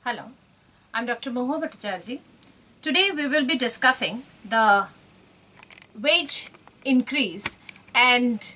Hello, I'm Dr. Mohua Bhattacharjee. Today we will be discussing the wage increase and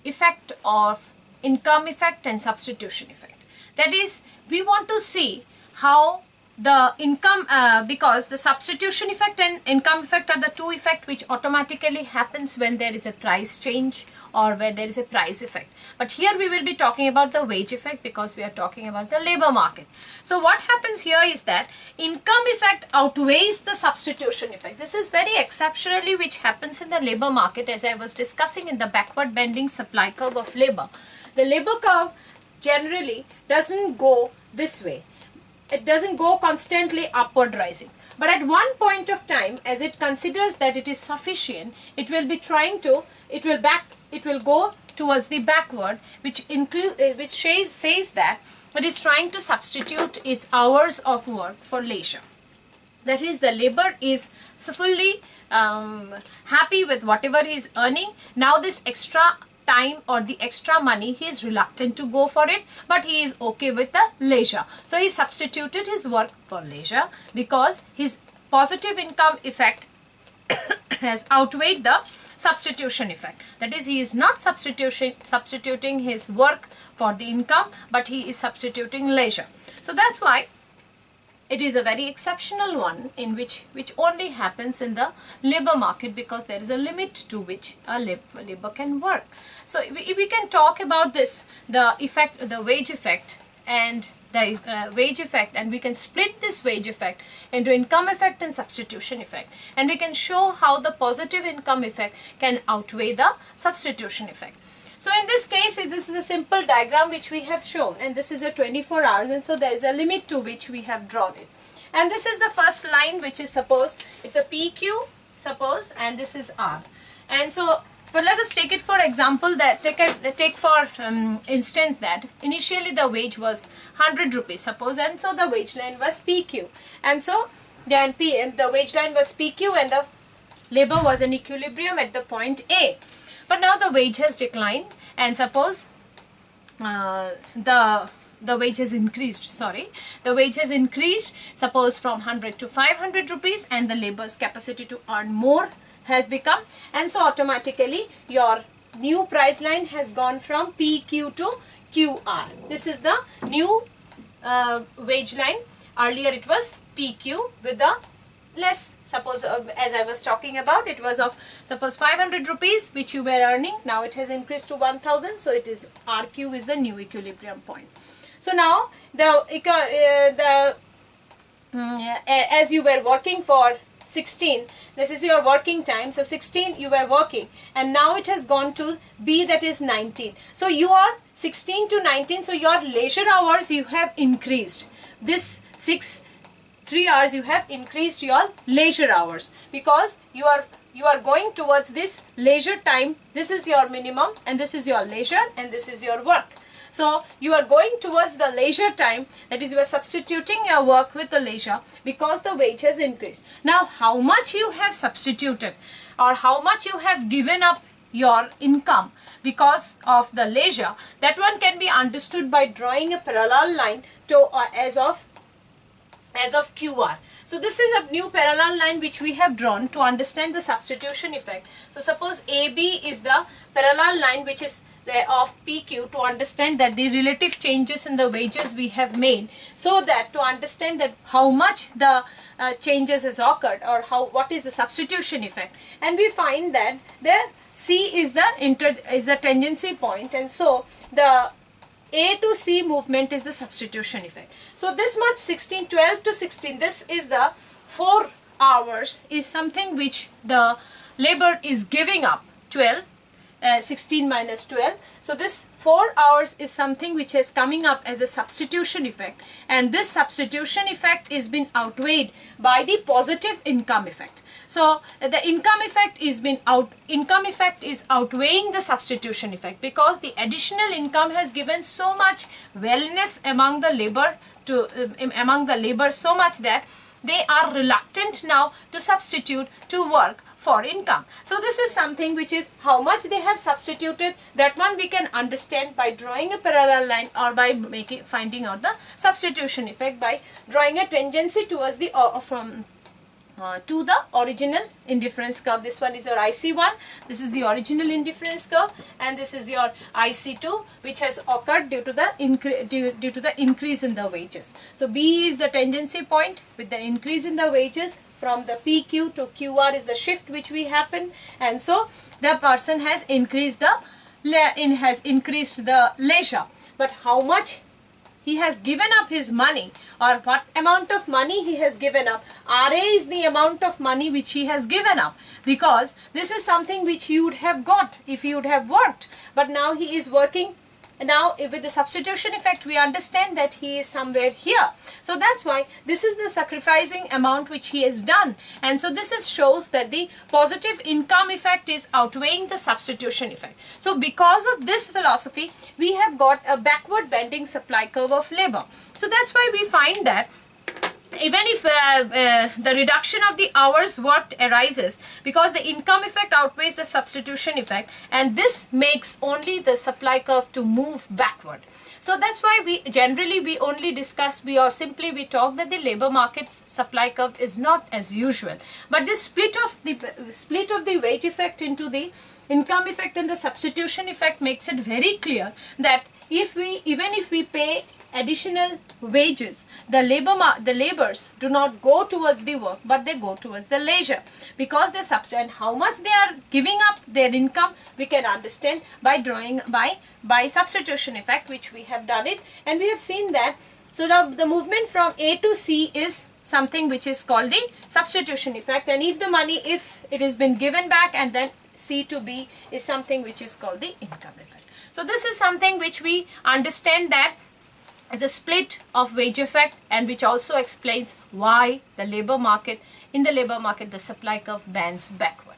effect of income effect and substitution effect. That is, we want to see how the income, because the substitution effect and income effect are the two effects which automatically happens when there is a price change or when there is a price effect. But here we will be talking about the wage effect because we are talking about the labor market. So what happens here is that income effect outweighs the substitution effect. This is very exceptionally which happens in the labor market, as I was discussing in the backward bending supply curve of labor. The labor curve generally doesn't go this way. It doesn't go constantly upward rising. But at one point of time, as it considers that it is sufficient, it will be trying to, it will go towards the backward, which says that it is trying to substitute its hours of work for leisure. That is, the labor is fully happy with whatever he is earning. Now this extra time or the extra money, he is reluctant to go for it, but he is okay with the leisure. So he substituted his work for leisure because his positive income effect has outweighed the substitution effect. That is, he is not substituting his work for the income, but he is substituting leisure. So that's why it is a very exceptional one in which only happens in the labor market, because there is a limit to which a labor can work. So we can talk about this, the wage effect and the wage effect, and we can split this wage effect into income effect and substitution effect, and we can show how the positive income effect can outweigh the substitution effect. So in this case, this is a simple diagram which we have shown, and this is a 24 hours, and so there is a limit to which we have drawn it. And this is the first line, which is, suppose it's a PQ, suppose, and this is R. And so, but let us take it for example that take for instance that initially the wage was 100 rupees, suppose, and so the wage line was PQ, and so then the wage line was PQ and the labor was in equilibrium at the point A. But now the wage has declined, and suppose the wage has increased, the wage has increased, suppose from 100 to 500 rupees, and the labor's capacity to earn more has become, and so automatically your new price line has gone from PQ to QR. This is the new wage line. Earlier it was PQ with the less, suppose as I was talking about, it was of suppose 500 rupees which you were earning. Now it has increased to 1000, so it is RQ is the new equilibrium point. So now as you were working for 16, this is your working time, so 16 you were working, and now it has gone to B, that is 19. So you are 16 to 19, so your leisure hours you have increased. This 3 hours you have increased your leisure hours, because you are going towards this leisure time. This is your minimum, and this is your leisure, and this is your work. So you are going towards the leisure time, that is, you are substituting your work with the leisure because the wage has increased. Now how much you have substituted or how much you have given up your income because of the leisure, that one can be understood by drawing a parallel line to as of QR. So this is a new parallel line which we have drawn to understand the substitution effect. So suppose AB is the parallel line which is of PQ, to understand that the relative changes in the wages we have made, so that to understand that how much the changes has occurred, or what is the substitution effect. And we find that the C is the tangency point, and so the A to C movement is the substitution effect. So this much 12 to 16, this is the 4 hours is something which the labor is giving up. 16 minus 12. So this 4 hours is something which is coming up as a substitution effect, and this substitution effect is been outweighed by the positive income effect. So the income effect is outweighing the substitution effect, because the additional income has given so much wellness among the labor so much that they are reluctant now to substitute to work for income. So this is something which is how much they have substituted. That one we can understand by drawing a parallel line or by finding out the substitution effect by drawing a tangency towards the to the original indifference curve. This one is your IC1, this is the original indifference curve, and this is your IC2, which has occurred due to the increase in the wages. So B is the tangency point with the increase in the wages from the PQ to QR is the shift which we happen, and so the person has increased the leisure. But how much he has given up his money, or what amount of money he has given up. RA is the amount of money which he has given up, because this is something which he would have got if he would have worked, but now he is working. Now with the substitution effect we understand that he is somewhere here. So that's why this is the sacrificing amount which he has done, and so this shows that the positive income effect is outweighing the substitution effect. So because of this philosophy we have got a backward bending supply curve of labor. So that's why we find that even if the reduction of the hours worked arises, because the income effect outweighs the substitution effect, and this makes only the supply curve to move backward. So that's why we only discuss, we talk that the labor market's supply curve is not as usual. But this split of the wage effect into the income effect and the substitution effect makes it very clear that even if we pay additional wages, the laborers do not go towards the work, but they go towards the leisure, because they and how much they are giving up their income we can understand by drawing by substitution effect, which we have done it, and we have seen that. So now the movement from A to C is something which is called the substitution effect, and if it has been given back, and then C to B is something which is called the income effect. So this is something which we understand that as a split of wage effect, and which also explains why in the labor market the supply curve bends backward.